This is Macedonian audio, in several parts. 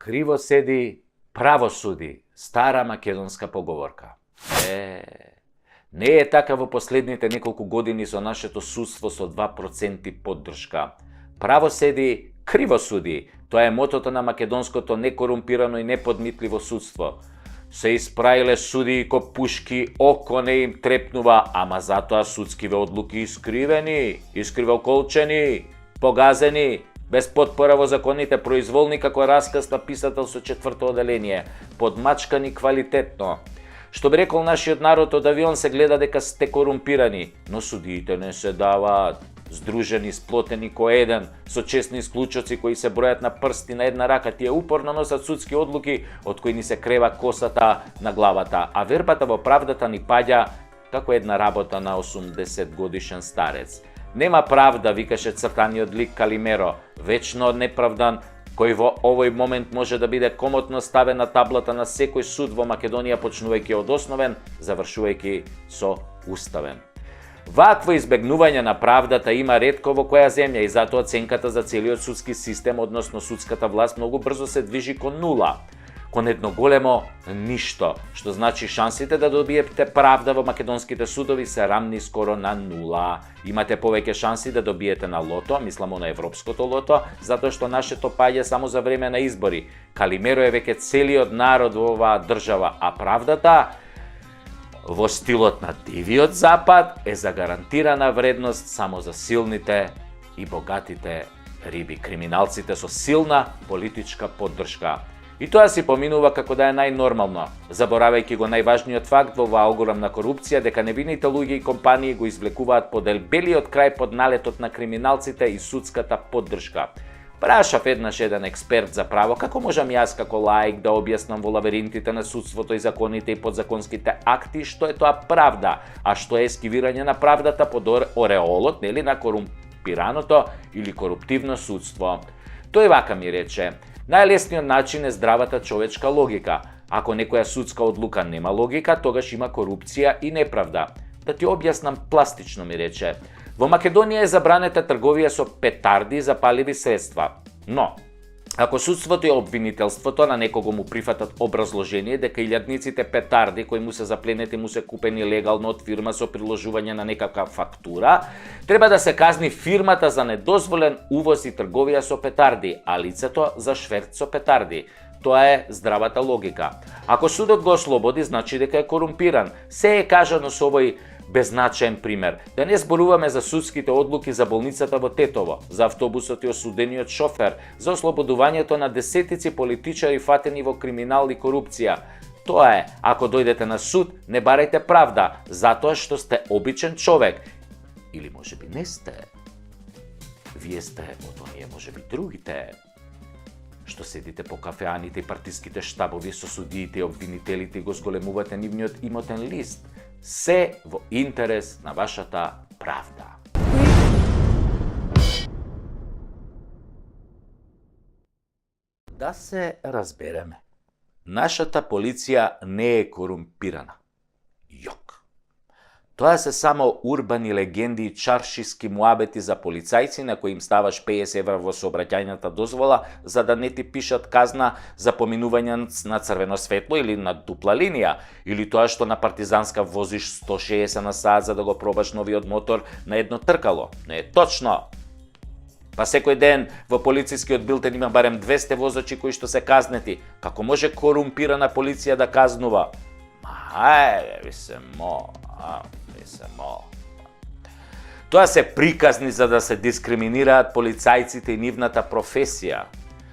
Криво седи, право суди. Стара македонска поговорка. Не е така во последните неколку години со нашето судство со 2% поддршка. Право седи, криво суди. Тоа е мотото на македонското некорумпирано и неподмитливо судство. Се испраиле судии ко пушки, око не им трепнува, ама затоа судскиве одлуки искривени, искривоколчени, погазени, без потпора во законите, произволни како расказ на писател со четврто оделение, подмачкани квалитетно. Што би рекол нашиот народ, од авион се гледа дека сте корумпирани, но судиите не се даваат. Здружени, сплотени ко еден, со честни исклучоци кои се бројат на прсти на една рака, тие упорно носат судски одлуки од кои ни се крева косата на главата, а вербата во правдата ни паѓа како една работа на 80 годишен старец. Нема правда, викаше цртаниот лик Калимеро, вечно неправдан, кој во овој момент може да биде комотно ставен на таблата на секој суд во Македонија, почнувајќи од основен, завршувајќи со уставен. Вакво избегнување на правдата има ретко во која земја и затоа оценката за целиот судски систем, односно судската власт, многу брзо се движи кон нула, кон едно големо ништо, што значи шансите да добиете правда во македонските судови се рамни скоро на нула. Имате повеќе шанси да добиете на лото, мислам на европското лото, затоа што нашето паѓа само за време на избори. Калимеро е веќе целиот народ во оваа држава, а правдата во стилот на дивиот запад е за гарантирана вредност само за силните и богатите риби, криминалците со силна политичка поддршка. И тоа си поминува како да е најнормално, заборавајќи го најважниот факт во оваа огромна корупција, дека невините луѓе и компании го извлекуваат поделбелиот крај под налетот на криминалците и судската поддршка. Прашав еднаш еден експерт за право како можам јас како лаик да објаснам во лабиринтите на судството и законите и подзаконските акти што е тоа правда, а што е ескивирање на правдата под ореолот, нели, на корумпираното или коруптивно судство. Тој вака ми рече: најлесниот начин е здравата човечка логика. Ако некоја судска одлука нема логика, тогаш има корупција и неправда. Да ти објаснам пластично, ми рече. Во Македонија е забранета трговија со петарди и запаливи средства. Но, ако судството и обвинителството на некого му прифатат образложение дека илјадниците петарди кои му се запленети му се купени легално од фирма со приложување на некаква фактура, треба да се казни фирмата за недозволен увоз и трговија со петарди, а лицето за шверц со петарди. Тоа е здравата логика. Ако судот го ослободи, значи дека е корумпиран. Се е кажано со овој беззначаен пример. Да не зборуваме за судските одлуки за болницата во Тетово, за автобусот и осудениот шофер, за ослободувањето на десетици политичари фатени во криминал и корупција. Тоа е, ако дојдете на суд, не барајте правда, затоа што сте обичен човек. Или можеби не сте. Вие сте од оние можеби другите, што седите по кафеаните и партиските штабови со судиите и обвинителите и го зголемувате нивниот имотен лист. Се во интерес на вашата правда. Да се разбереме. Нашата полиција не е корумпирана. Јок. Тоа се само урбани легенди и чаршиски муабети за полицајци на кои им ставаш 50 евра во сообраќајната дозвола за да не ти пишат казна за поминување на црвено светло или на дупла линија, или тоа што на партизанска возиш 160 на сат за да го пробаш новиот мотор на едно тркало. Не е точно. Па секој ден во полицискиот билтен има барем 200 возачи кои што се казнети. Како може корумпирана полиција да казнува? Тоа се приказни за да се дискриминираат полицајците и нивната професија.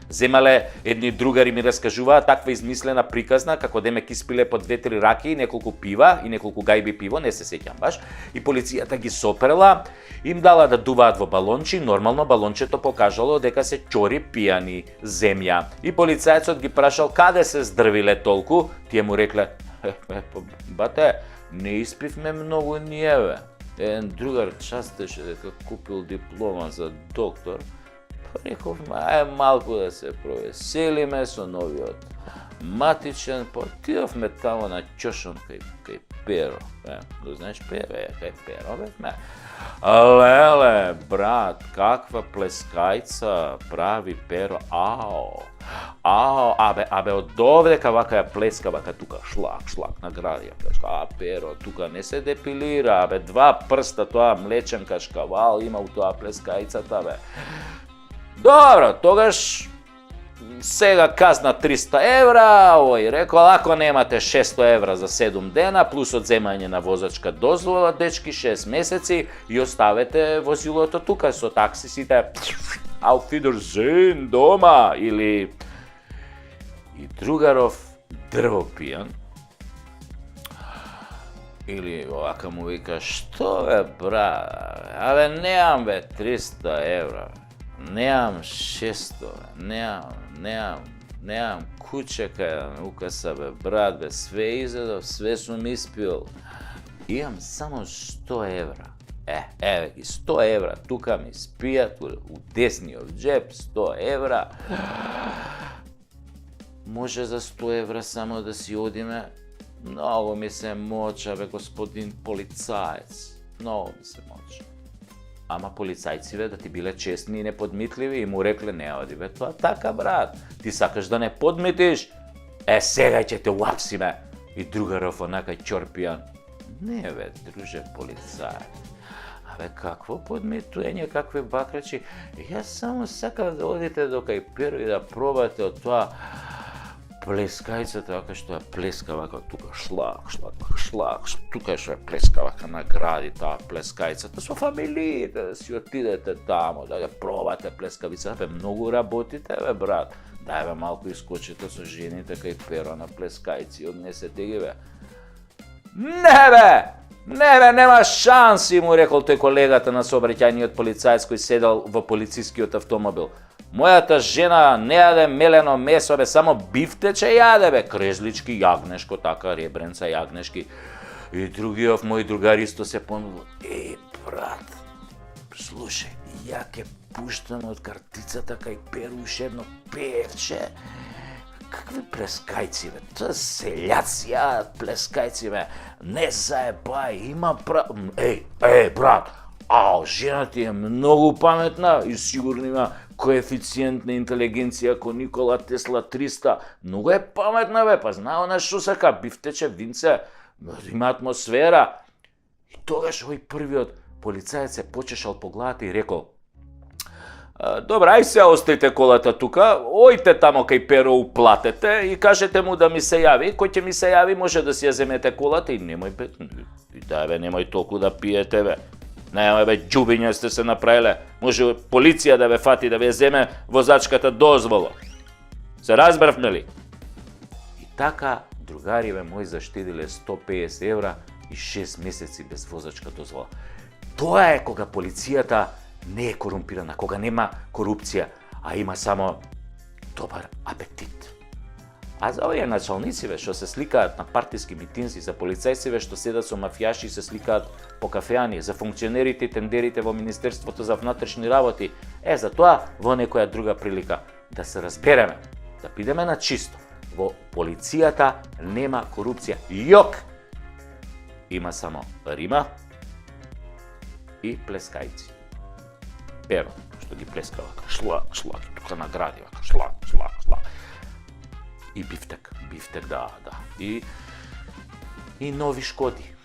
Земале едни другари ми раскажуваат таква измислена приказна како демек испиле по 2-3 раки и неколку пива и неколку гајби пиво, не се сеќам баш, и полицијата ги сопрела, им дала да дуваат во балончи, нормално балончето покажало дека се ќори пијани земја. И полицајецот ги прашал каде се здрвиле толку, тие му рекле: бате, не испивме многу ниеве. Еден другар частеше дека купил диплома за доктор. Рековме, малку да се провеселиме со новиот матичен, отидовме тамо на ќошон кај Перо. Го знаеш Перо? Кај Перо бевме. Леле, брат, каква плескајца прави Перо. Абе, од овдека вака ја плеска, вака тука шлак, награди ја плеска. Перо, тука не се депилира, абе, 2 прста, тоа млеченка шкавал има у тоа плескајцата, бе. Добро, тогаш сега казна 300 евра, овој рекол, ако немате 600 евра за 7 дена, плюс одземање на возачка дозвола, дечки 6 месеци и оставете возилото тука со таксисите, auf Wiedersehen дома, или и другаров дрвопијан, или овака му вика, што бе брат, абе неам бе 300 евра, неам 600, неам куќе кај укаса бе брат, бе све изедов, све сум испил, имам само 100 евра. Еве ги 100 евра, тука ми спијат у десниот джеп, 100 евра. Може за 100 евра само да си одиме? Многу ми се моча, бе, господин полицаец. Многу ми се моча. Ама полицајциве да ти биле честни и неподмитливи и му рекле, не оди, бе, тоа така, брат. Ти сакаш да не подмитиш? Сега ќе те уапсиме. И другаров онака ќорпијан. Не, бе, друже полицаец. Абе, какво подмитување, какви бакрачи? Јас само сакам да одите до кај Перо и да пробате од тоа плескајцата, вака што ја плеска, вака тука шлак, тука што ја плеска, вака награди таа плескајцата со фамилиите, да си отидете тамо, да ја пробате плескавица. Бе, многу работите, бе, брат. Дај, бе, малку искочите со жените кај Перо на плескајци, однесете ги, бе. Не бе, нема шанси, му рекол тој колегата на сообраќајниот полицаец кој седел во полицискиот автомобил. Мојата жена не јаде мелено месо, бе, само бифтече јаде, бе, крезлички, јагнешко, така, ребренца, јагнешки. И другиот мој другар исто се понудил. Брат, слушај, ја ке пуштам од картицата кај Перу уште едно певче. Какви плескајци, бе? Тоа селјаци јадат плескајци, бе. Не заебај, има брат, жена ти е многу паметна и сигурно има коефициент на интелигенција како Никола Тесла 300. Многу е паметна, бе, па знае на што сака, бифтече, винце, има атмосфера. И тогаш овој првиот полицаец се почешал по главата и рекол, добра, ај се оставите колата тука, ојте тамо кај Перо, уплатете и кажете му да ми се јави. Кој ќе ми се јави, може да си ја земете колата и немој, бе, немој толку да пиете, бе. Немој, бе, џубиња сте се направиле. Може полиција да ве фати, да ве земе возачката дозвола. Се разбравме ли? И така, другариве мои заштедиле 150 евра и 6 месеци без возачка дозвола. Тоа е кога полицијата не е корумпирана, кога нема корупција, а има само добар апетит. А за овие началнициве што се сликаат на партиски митинзи, за полицајциве што седат со мафијаши и се сликаат по кафеани, за функционерите и тендерите во Министерството за внатрешни работи, за тоа во некоја друга прилика да се разбереме, да бидеме на чисто. Во полицијата нема корупција. Јок! Има само Рима и плескајци. Перо, што ги плеска вака, шлак, тука награди вака, шлак. И бифтек, да. И нови шкоди.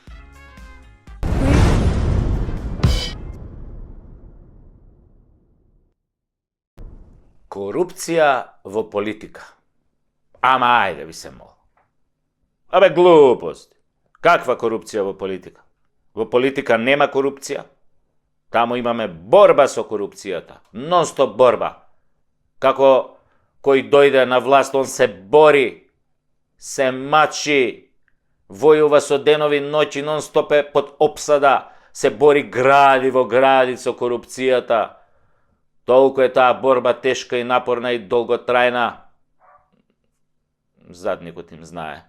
Корупција во политика. Ама ајде ви се мол. Абе глупост. Каква корупција во политика? Во политика нема корупција. Таму имаме борба со корупцијата. Нон-стоп борба. Како кој дојде на власт, он се бори, се мачи, војува со денови ноќи, нон-стоп е под опсада, се бори гради во гради со корупцијата. Толку е таа борба тешка и напорна и долготрајна. Задникот им знае.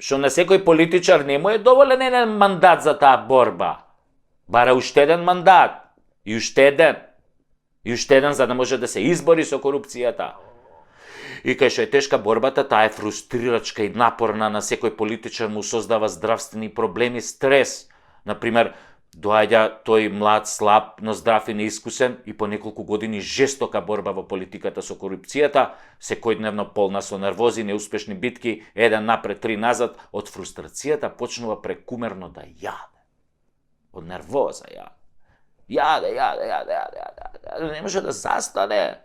Што на секој политичар не му е доволен еден мандат за таа борба. Бара уште еден мандат. И уште еден за да може да се избори со корупцијата. И кај што е тешка борбата, таа е фрустрирачка и напорна, на секој политичар му создава здравствени проблеми, стрес. Например, доаѓа тој млад, слаб, но здрав и неискусен и по неколку години жестока борба во политиката со корупцијата, секојдневно полна со нервози, неуспешни битки, еден напред, три назад, од фрустрацијата почнува прекумерно да јаде. Од нервоза јаде. Не може да застане.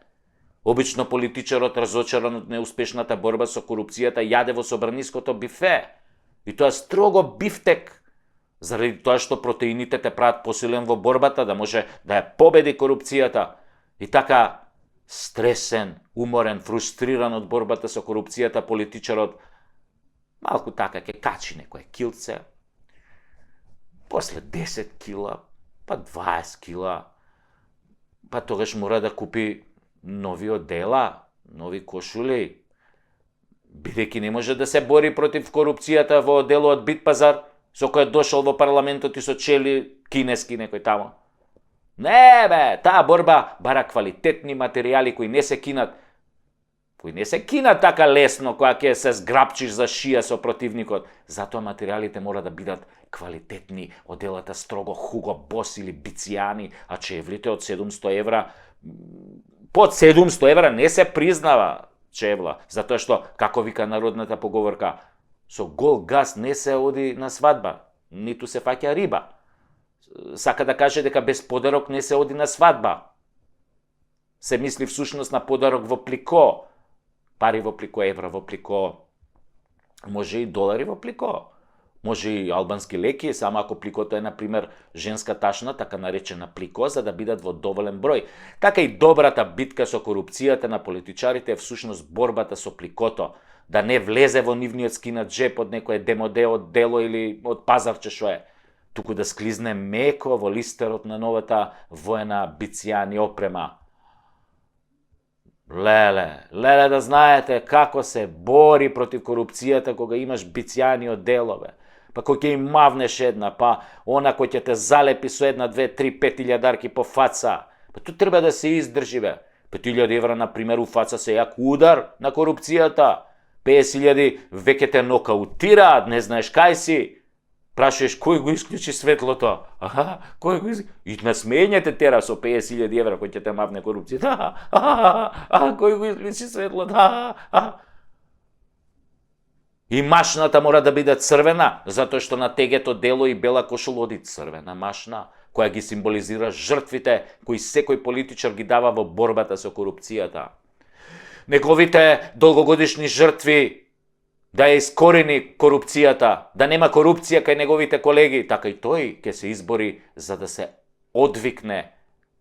Обично политичарот, разочаран од неуспешната борба со корупцијата, јаде во собраниското бифе. И тоа строго бифтек, заради тоа што протеините те прават посилен во борбата, да може да ја победи корупцијата. И така, стресен, уморен, фрустриран од борбата со корупцијата, политичарот малку така ќе качи некое килце, после 10 кила, па 20 кила, па тогаш мора да купи нови одела, нови кошули, бидејќи не може да се бори против корупцијата во одделот Битпазар, со кој дошол во парламентот и со чели кинески некој тамо. Не бе, таа борба бара квалитетни материјали кои не се кинат така лесно, која ќе се зграпчиш за шија со противникот. Затоа материјалите мора да бидат квалитетни, оделата строго Hugo Boss или Бицијани, а чевлите од 700 евра, под 700 евра не се признава чевла, затоа што, како вика народната поговорка, со гол газ не се оди на свадба, ниту се фаќа риба. Сака да каже дека без подарок не се оди на свадба. Се мисли всушност на подарок во плико. Пари во плико, евра во плико, може и долари во плико. Може и албански леки, само ако пликото е, например, женска ташна, така наречена плико, за да бидат во доволен број. Така и добрата битка со корупцијата на политичарите е всушност борбата со пликото, да не влезе во нивниот скинат джеп од некое демоде од дело или од пазарче што е, туку да склизне меко во листерот на новата воена Бицијани опрема. Леле да знаете како се бори против корупцијата кога имаш Бицијани од делове. Па кој ќе им мавнеш една, па она кој ќе те залепи со една, две, три, 5.000 по фаца. Па tu треба да се издржи, бе. 5.000 евра, например, у фаца се јак удар на корупцијата. 50.000 веќе те нокаутираат, не знаеш кај си. Прашуваш кој го исклучи светлото? Кој го исклучи? И на смењете тера со 50.000 евра кој ќе те мавне корупцијата. Кој го исклучи светлото? И машната мора да биде црвена, затоа што на тегето дело и бела кошул оди црвена машна, која ги символизира жртвите кои секој политичар ги дава во борбата со корупцијата. Неговите долгогодишни жртви да ја искорени корупцијата, да нема корупција кај неговите колеги, така и тој ќе се избори за да се одвикне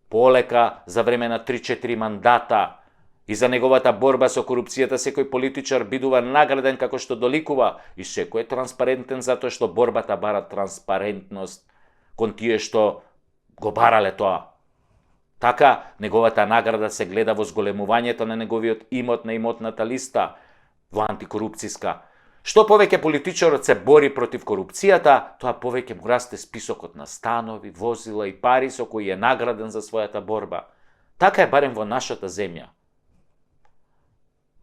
полека за време на 3-4 мандата. И за неговата борба со корупцијата секој политичар бидува награден како што доликува и секој е транспарентен затоа што борбата бара транспарентност кон тие што го барале тоа. Така, неговата награда се гледа во зголемувањето на неговиот имот на имотната листа во антикорупцијска. Што повеќе политичарот се бори против корупцијата, тоа повеќе му расте списокот на станови, возила и пари со кои е награден за својата борба. Така е барем во нашата земја.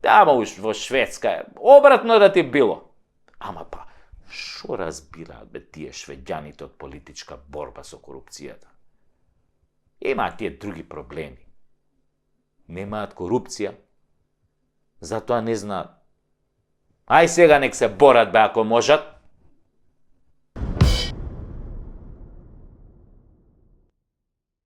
Ама во Шведска обратно да ти било. Ама па, шо разбираат бе тие швеѓаните од политичка борба со корупцијата? Имаат тие други проблеми. Немаат корупција, затоа не знаат. Ај сега нек се борат бе ако можат,